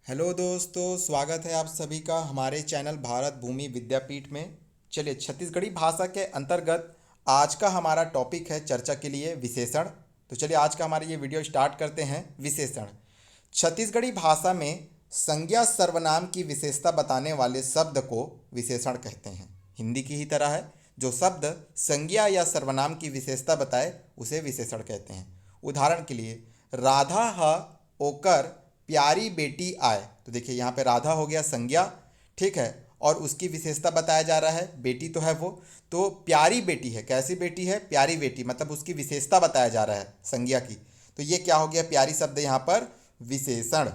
Hello दोस्तों, स्वागत है आप सभी का हमारे चैनल भारत भूमि विद्यापीठ में। चलिए, छत्तीसगढ़ी भाषा के अंतर्गत आज का हमारा टॉपिक है चर्चा के लिए विशेषण। तो चलिए आज का हमारा ये वीडियो स्टार्ट करते हैं। विशेषण छत्तीसगढ़ी भाषा में संज्ञा सर्वनाम की विशेषता बताने वाले शब्द को विशेषण कहते हैं। हिंदी की ही तरह है, जो शब्द संज्ञा या सर्वनाम की विशेषता बताए उसे विशेषण कहते हैं। उदाहरण के लिए, राधा ह ओकर प्यारी बेटी आए। तो देखिए यहाँ पे राधा हो गया संज्ञा, ठीक है, और उसकी विशेषता बताया जा रहा है, बेटी तो है वो। तो प्यारी बेटी है, कैसी बेटी है? प्यारी बेटी, मतलब उसकी विशेषता बताया जा रहा है संज्ञा की। तो ये क्या हो गया? प्यारी शब्द यहाँ पर विशेषण।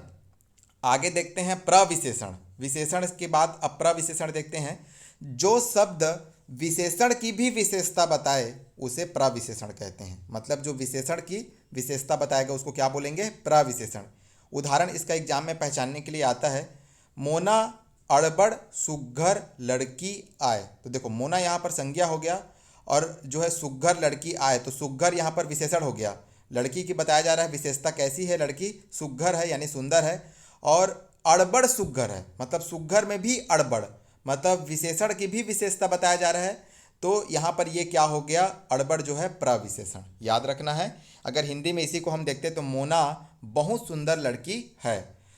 आगे देखते हैं प्रविशेषण। विशेषण के बाद अब प्रविशेषण देखते हैं। जो शब्द विशेषण की भी विशेषता बताए उसे प्रविशेषण कहते हैं। मतलब जो विशेषण की विशेषता बताएगा उसको क्या बोलेंगे? प्रविशेषण। उदाहरण इसका एग्जाम में पहचानने के लिए आता है, मोना अड़बड़ सुघ्घर लड़की आए। तो देखो, मोना यहाँ पर संज्ञा हो गया और जो है सुघ्घर लड़की आए, तो सुघ्घर यहाँ पर विशेषण हो गया। लड़की की बताया जा रहा है विशेषता कैसी है? लड़की सुघ्घर है यानी सुंदर है। और अड़बड़ सुघ्घर है, मतलब सुघ्घर में भी अड़बड़, मतलब विशेषण की भी विशेषता बताया जा रहा है। तो यहाँ पर ये क्या हो गया? अड़बड़ जो है प्रविशेषण, याद रखना है। अगर हिंदी में इसी को हम देखते तो मोना बहुत सुंदर लड़की है।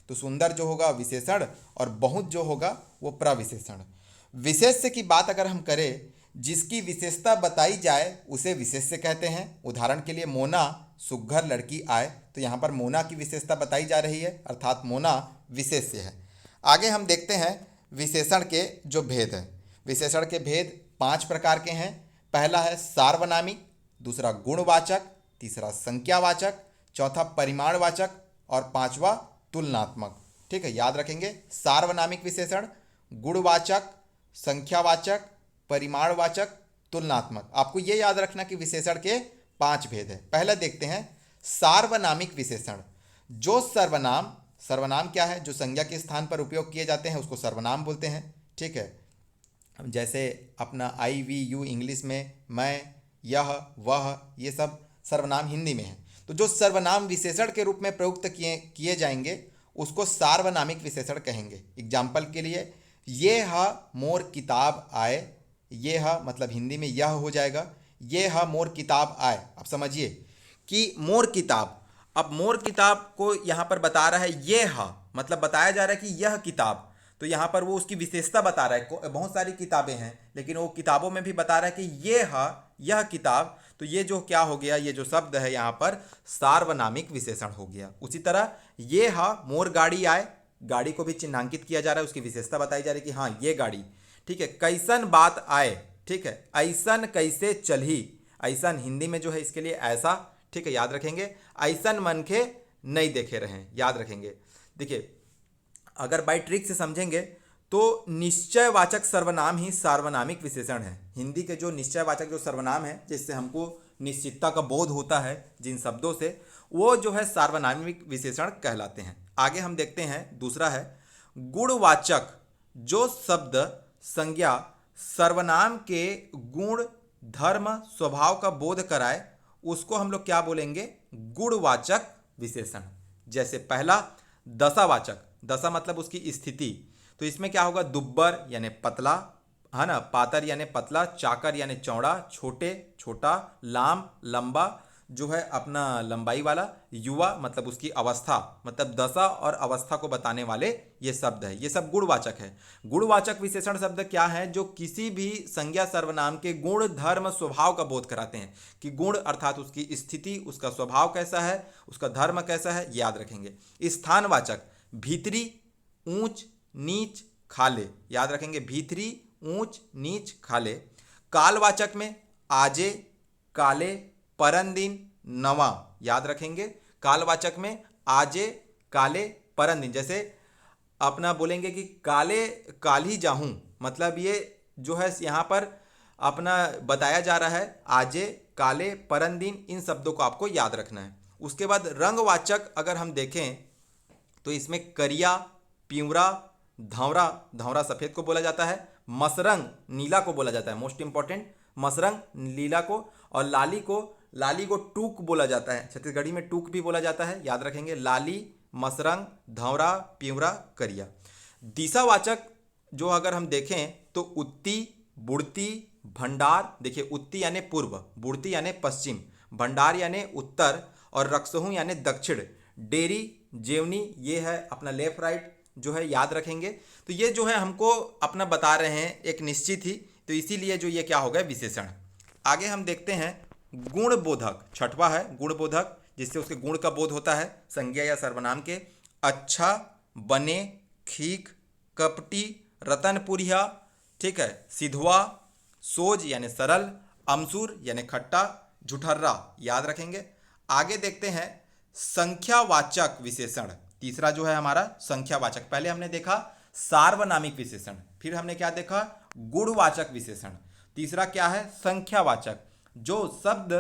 तो सुंदर जो होगा विशेषण और बहुत जो होगा वो प्रविशेषण। विशेष्य की बात अगर हम करें, जिसकी विशेषता बताई जाए उसे विशेष्य कहते हैं। उदाहरण के लिए, मोना सुघ्घर लड़की आए, तो यहाँ पर मोना की विशेषता बताई जा रही है, अर्थात मोना विशेष्य है। आगे हम देखते हैं विशेषण के जो भेद हैं। विशेषण के भेद 5 प्रकार के हैं। पहला है सार्वनामिक, दूसरा गुणवाचक, तीसरा संख्यावाचक, चौथा परिमाणवाचक और पांचवा तुलनात्मक। ठीक है, याद रखेंगे। सार्वनामिक विशेषण, गुणवाचक, संख्यावाचक, परिमाणवाचक, तुलनात्मक। आपको ये याद रखना कि विशेषण के 5 भेद हैं। पहले देखते हैं सार्वनामिक विशेषण। जो सर्वनाम, सर्वनाम क्या है? जो संज्ञा के स्थान पर उपयोग किए जाते हैं उसको सर्वनाम बोलते हैं। ठीक है, जैसे अपना आई वी यू इंग्लिश में, मैं, यह, वह, ये सब सर्वनाम हिंदी में है। तो जो सर्वनाम विशेषण के रूप में प्रयुक्त किए किए जाएंगे उसको सार्वनामिक विशेषण कहेंगे। एग्जाम्पल के लिए, ये ह मोर किताब आए। ये ह मतलब हिंदी में यह हो जाएगा। ये ह मोर किताब आए। अब समझिए कि मोर किताब, अब मोर किताब को यहाँ पर बता रहा है ये ह, मतलब बताया जा रहा है कि यह किताब। तो यहाँ पर वो उसकी विशेषता बता रहा है। बहुत सारी किताबें हैं लेकिन वो किताबों में भी बता रहा है कि ये है यह किताब। तो ये जो क्या हो गया? ये जो शब्द है यहाँ पर सार्वनामिक विशेषण हो गया। उसी तरह ये है मोर गाड़ी आए, गाड़ी को भी चिन्हांकित किया जा रहा है, उसकी विशेषता बताई जा रही है कि हाँ ये गाड़ी। ठीक है, कैसन बात आए, ठीक है, ऐसन कैसे चलही। ऐसन हिंदी में जो है इसके लिए ऐसा। ठीक है, याद रखेंगे। ऐसन मनखे नहीं देखे रहे, याद रखेंगे। देखिए, अगर बाई ट्रिक से समझेंगे तो निश्चयवाचक सर्वनाम ही सार्वनामिक विशेषण है। हिंदी के जो निश्चयवाचक जो सर्वनाम है, जिससे हमको निश्चितता का बोध होता है जिन शब्दों से, वो जो है सार्वनामिक विशेषण कहलाते हैं। आगे हम देखते हैं, दूसरा है गुणवाचक। जो शब्द संज्ञा सर्वनाम के गुण, धर्म, स्वभाव का बोध कराए उसको हम लोग क्या बोलेंगे? गुणवाचक विशेषण। जैसे पहला दशावाचक, दशा मतलब उसकी स्थिति। तो इसमें क्या होगा? दुब्बर यानी पतला, है ना, पातर यानी पतला, चाकर यानी चौड़ा, छोटे छोटा, लाम लंबा, जो है अपना लंबाई वाला, युवा मतलब उसकी अवस्था, मतलब दशा और अवस्था को बताने वाले ये शब्द है। ये सब गुणवाचक है। गुणवाचक विशेषण शब्द क्या है? जो किसी भी संज्ञा सर्वनाम के गुण, धर्म, स्वभाव का बोध कराते हैं। कि गुण अर्थात उसकी स्थिति, उसका स्वभाव कैसा है, उसका धर्म कैसा है, याद रखेंगे। स्थानवाचक, भीतरी, ऊंच, नीच, खाले, याद रखेंगे। भीतरी, ऊंच, नीच, खाले। कालवाचक में आजे, काले, परनदिन, नवा, याद रखेंगे। कालवाचक में आजे, काले, परनदिन। जैसे अपना बोलेंगे कि काले काल ही जाहूं, मतलब ये जो है यहाँ पर अपना बताया जा रहा है आजे, काले, परनदिन, इन शब्दों को आपको याद रखना है। उसके बाद रंगवाचक अगर हम देखें तो इसमें करिया, पिवरा, धौरा, धौरा सफ़ेद को बोला जाता है, मसरंग नीला को बोला जाता है, मोस्ट इंपॉर्टेंट, मसरंग नीला को, और लाली को, लाली को टूक बोला जाता है। छत्तीसगढ़ी में टूक भी बोला जाता है, याद रखेंगे। लाली मसरंग, धौरा, पिवरा, करिया। दिशावाचक जो अगर हम देखें तो उत्ती, बुड़ती, भंडार, देखिए उत्ती यानी पूर्व, बुड़ती यानी पश्चिम, भंडार यानी उत्तर और रक्सहू यानी दक्षिण। डेरी, जेवनी ये है अपना लेफ्ट राइट जो है याद रखेंगे। तो ये जो है हमको अपना बता रहे हैं एक निश्चित ही, तो इसीलिए जो ये क्या हो गया विशेषण। आगे हम देखते हैं गुण बोधक, छठवा है गुण बोधक, जिससे उसके गुण का बोध होता है संज्ञा या सर्वनाम के। अच्छा, बने, खीक, कपटी, रतनपुरिया, ठीक है, सिधवा, सोज यानी सरल, अमसूर यानी खट्टा, झुठर्रा याद रखेंगे। आगे देखते हैं संख्यावाचक विशेषण। तीसरा जो है हमारा संख्यावाचक। पहले हमने देखा सार्वनामिक विशेषण, फिर हमने क्या देखा गुणवाचक विशेषण। तीसरा क्या है संख्यावाचक, जो शब्द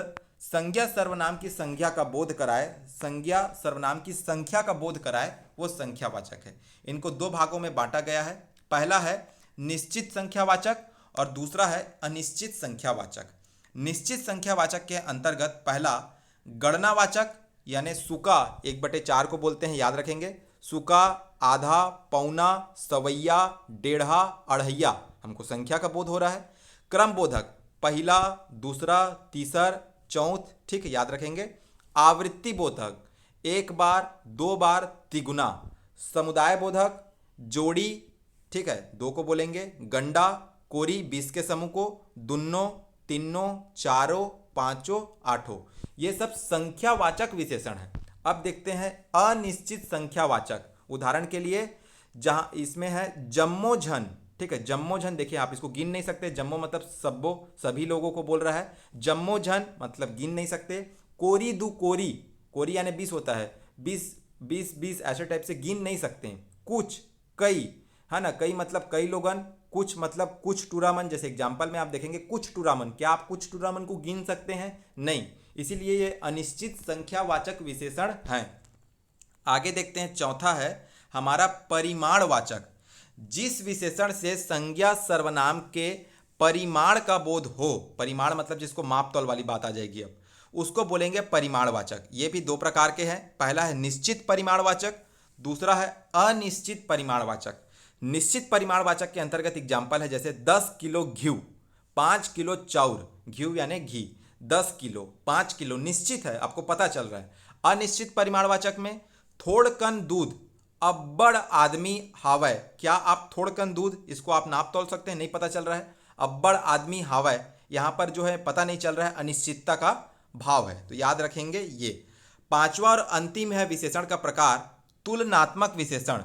संज्ञा सर्वनाम की संज्ञा का बोध कराए, संज्ञा सर्वनाम की संख्या का बोध कराए, वो संख्यावाचक है। इनको दो भागों में बांटा गया है। पहला है निश्चित संख्यावाचक और दूसरा है अनिश्चित संख्यावाचक। निश्चित संख्यावाचक के अंतर्गत पहला गणनावाचक यानी सुका 1/4 को बोलते हैं, याद रखेंगे। सुका, आधा, पौना, सवैया, डेढ़ा, अढ़ैया, हमको संख्या का बोध हो रहा है। क्रम बोधक पहला, दूसरा, तीसर, चौथ, ठीक है, याद रखेंगे। आवृत्ति बोधक एक बार, दो बार, तिगुना। समुदाय बोधक जोड़ी, ठीक है, दो को बोलेंगे। गंडा, कोरी 20 के समूह को, दुन्नो, तिन्नो, चारों, पांचों, आठों, ये सब संख्यावाचक विशेषण है। अब देखते हैं अनिश्चित संख्यावाचक। उदाहरण के लिए जहां इसमें है जम्मोझन, ठीक है, जम्मोझन, देखिए आप इसको गिन नहीं सकते, जम्मो मतलब सबो, सभी लोगों को बोल रहा है। जम्मोझन मतलब गिन नहीं सकते। कोरी दू कोरी, कोरी यानी 20 होता है, 20 20 20 ऐसे टाइप से गिन नहीं सकते। कुछ, कई, है ना, कई मतलब कई लोगन, कुछ मतलब कुछ टूरामन, जैसे एग्जाम्पल में आप देखेंगे कुछ टूरामन, क्या आप कुछ टूरामन को गिन सकते हैं? नहीं, इसीलिए ये अनिश्चित संख्यावाचक विशेषण हैं। आगे देखते हैं चौथा है हमारा परिमाणवाचक। जिस विशेषण से संज्ञा सर्वनाम के परिमाण का बोध हो, परिमाण मतलब जिसको माप तौल वाली बात आ जाएगी, अब उसको बोलेंगे परिमाणवाचक। ये भी दो प्रकार के हैं, पहला है निश्चित परिमाणवाचक, दूसरा है अनिश्चित परिमाणवाचक। निश्चित परिमाणवाचक के अंतर्गत एग्जाम्पल है जैसे 10 किलो घी, 5 किलो चाउर, घी यानी घी, 10 किलो, 5 किलो, निश्चित है, आपको पता चल रहा है। अनिश्चित परिमाणवाचक में थोड़कन दूध, अब्बड़ आदमी हावय, क्या आप थोड़कन दूध, इसको आप नाप तोल सकते हैं? नहीं पता चल रहा है। अब्बड़ आदमी हावय, यहाँ पर जो है पता नहीं चल रहा है, अनिश्चितता का भाव है, तो याद रखेंगे ये। पांचवा और अंतिम है विशेषण का प्रकार तुलनात्मक विशेषण।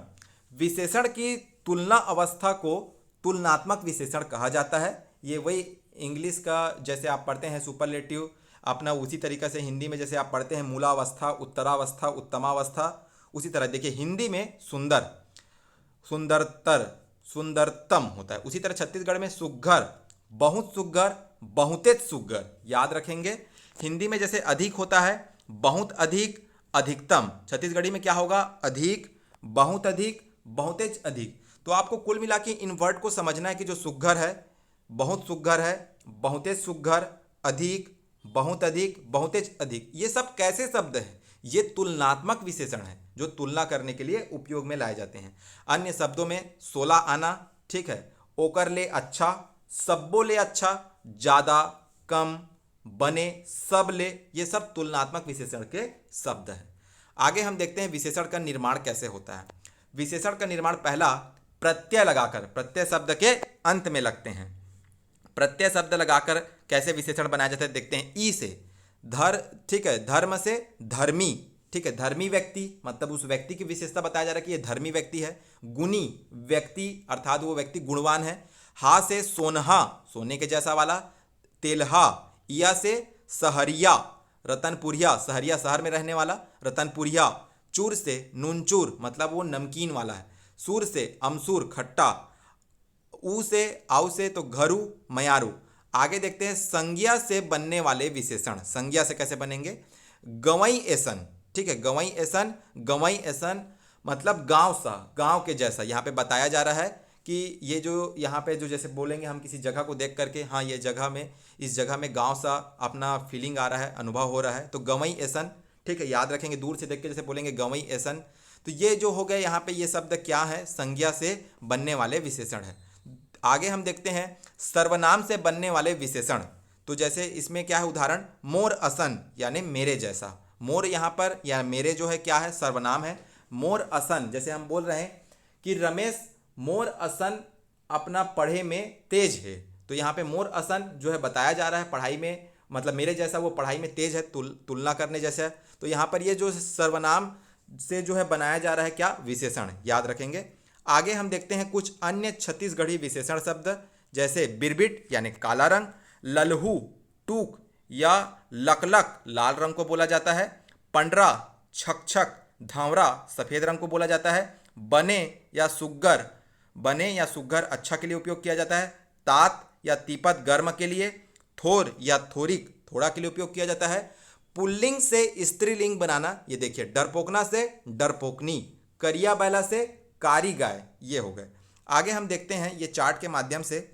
विशेषण की तुलना अवस्था को तुलनात्मक विशेषण कहा जाता है। ये वही इंग्लिश का जैसे आप पढ़ते हैं सुपरलेटिव, अपना उसी तरीका से हिंदी में जैसे आप पढ़ते हैं मूलावस्था, उत्तरावस्था, उत्तमावस्था, उसी तरह देखिए हिंदी में सुंदर, सुंदरतर, सुंदरतम होता है। उसी तरह छत्तीसगढ़ में सुघ्घर, बहुत सुघ्घर, बहुतेज सुघ्घर, याद रखेंगे। हिंदी में जैसे अधिक होता है, बहुत अधिक, अधिकतम, छत्तीसगढ़ी में क्या होगा? अधिक, बहुत अधिक, बहुतेज अधिक। तो आपको कुल मिला के इन वर्ड को समझना है कि जो सुघ्घर है, बहुत सुघ्घर है, बहुतेज सुघ्घर, अधिक, बहुत अधिक, बहुतेज अधिक, ये सब कैसे शब्द हैं? ये तुलनात्मक विशेषण है जो तुलना करने के लिए उपयोग में लाए जाते हैं। अन्य शब्दों में 16 आना, ठीक है, ओकर ले अच्छा, सब्बो ले अच्छा, ज़्यादा, कम, बने, सब ले, ये सब तुलनात्मक विशेषण के शब्द हैं। आगे हम देखते हैं विशेषण का निर्माण कैसे होता है। विशेषण का निर्माण पहला प्रत्यय लगाकर, प्रत्यय शब्द के अंत में लगते हैं। प्रत्यय शब्द लगाकर कैसे विशेषण बनाया जाता है देखते हैं। ई से ठीक है, धर्म से धर्मी, ठीक है, धर्मी व्यक्ति मतलब उस व्यक्ति की विशेषता बताया जा रहा है कि ये धर्मी व्यक्ति है। गुणी व्यक्ति अर्थात वो व्यक्ति गुणवान है। हा से सोनहा, सोने के जैसा वाला। तेलहा, या से सहरिया, रतनपुरिया, सहरिया शहर में रहने वाला, रतनपुरिया। चूर से नूनचूर मतलब वो नमकीन वाला है। सूर से अमसूर, खट्टा। ऊ से आऊ से तो घरू, मयारू। आगे देखते हैं संज्ञा से बनने वाले विशेषण। संज्ञा से कैसे बनेंगे? गवई ऐसन, ठीक है, गवई ऐसन, गवई ऐसन मतलब गांव सा, गांव के जैसा। यहाँ पे बताया जा रहा है कि ये जो यहाँ पे जो जैसे बोलेंगे हम किसी जगह को देख करके, हाँ ये जगह में, इस जगह में गांव सा अपना फीलिंग आ रहा है, अनुभव हो रहा है, तो गवई ऐसन, ठीक है, याद रखेंगे। दूर से देख के जैसे बोलेंगे गवई ऐसन, तो ये जो हो गए यहाँ पे ये शब्द क्या है, संज्ञा से बनने वाले विशेषण है। आगे हम देखते हैं सर्वनाम से बनने वाले विशेषण। तो जैसे इसमें क्या है उदाहरण, मोर असन यानी मेरे जैसा। मोर यहाँ पर या मेरे जो है क्या है, सर्वनाम है। मोर असन, जैसे हम बोल रहे हैं कि रमेश मोर असन अपना पढ़े में तेज है, तो यहाँ पे मोर असन जो है बताया जा रहा है पढ़ाई में, मतलब मेरे जैसा वो पढ़ाई में तेज है, तुलना करने जैसा है। तो यहाँ पर ये जो सर्वनाम से जो है बनाया जा रहा है क्या, विशेषण, याद रखेंगे। आगे हम देखते हैं कुछ अन्य छत्तीसगढ़ी विशेषण शब्द, जैसे बिरबिट यानी काला रंग, लल्हू टूक या लकलक लाल रंग को बोला जाता है, पंडरा छकछक धावरा सफेद रंग को बोला जाता है, बने या सुग्घर अच्छा के लिए उपयोग किया जाता है, तात या तीपत गर्म के लिए, थोर या थोरिक थोड़ा के लिए उपयोग किया जाता है। पुल्लिंग से स्त्रीलिंग बनाना, ये देखिए डरपोकना से डरपोकनी, करिया बैला से कारी गाय, ये हो गए। आगे हम देखते हैं ये चार्ट के माध्यम से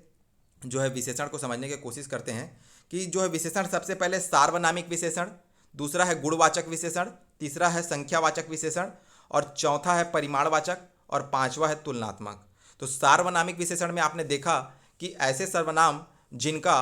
जो है विशेषण को समझने की कोशिश करते हैं कि जो है विशेषण, सबसे पहले सार्वनामिक विशेषण, दूसरा है गुणवाचक विशेषण, तीसरा है संख्यावाचक विशेषण और चौथा है परिमाणवाचक और पांचवा है तुलनात्मक। तो सार्वनामिक विशेषण में आपने देखा कि ऐसे सर्वनाम जिनका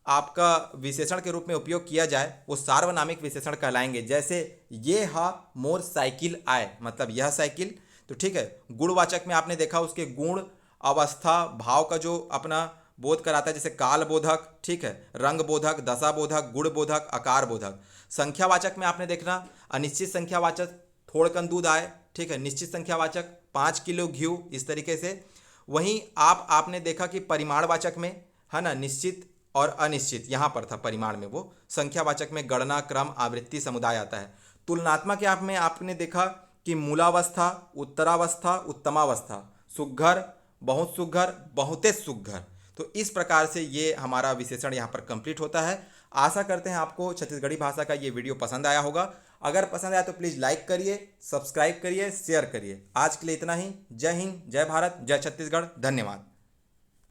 आपका विशेषण के रूप में उपयोग किया जाए वो सार्वनामिक विशेषण कहलाएंगे। जैसे ये हा मोर साइकिल आए, मतलब यह साइकिल, तो ठीक है। गुणवाचक में आपने देखा उसके गुण, अवस्था, भाव का जो अपना बोध कराता है, जैसे काल बोधक, ठीक है, रंग बोधक, दशा बोधक, गुण बोधक, आकार बोधक। संख्यावाचक में आपने देखना अनिश्चित संख्यावाचक, थोड़कन दूध आए, ठीक है, निश्चित संख्यावाचक 5 किलो घी, इस तरीके से। वहीं आपने देखा कि परिमाणवाचक में है ना, निश्चित और अनिश्चित, यहाँ पर था परिमाण में, वो संख्यावाचक में गणना, क्रम, आवृत्ति, समुदाय आता है। तुलनात्मक आप में आपने देखा कि मूलावस्था, उत्तरावस्था, उत्तमावस्था, सुघ्घर, बहुत सुघ्घर, बहुते सुघ्घर। तो इस प्रकार से ये हमारा विशेषण यहाँ पर कंप्लीट होता है। आशा करते हैं आपको छत्तीसगढ़ी भाषा का ये वीडियो पसंद आया होगा। अगर पसंद आया तो प्लीज़ लाइक करिए, सब्सक्राइब करिए, शेयर करिए। आज के लिए इतना ही। जय हिंद, जय भारत, जय छत्तीसगढ़, धन्यवाद।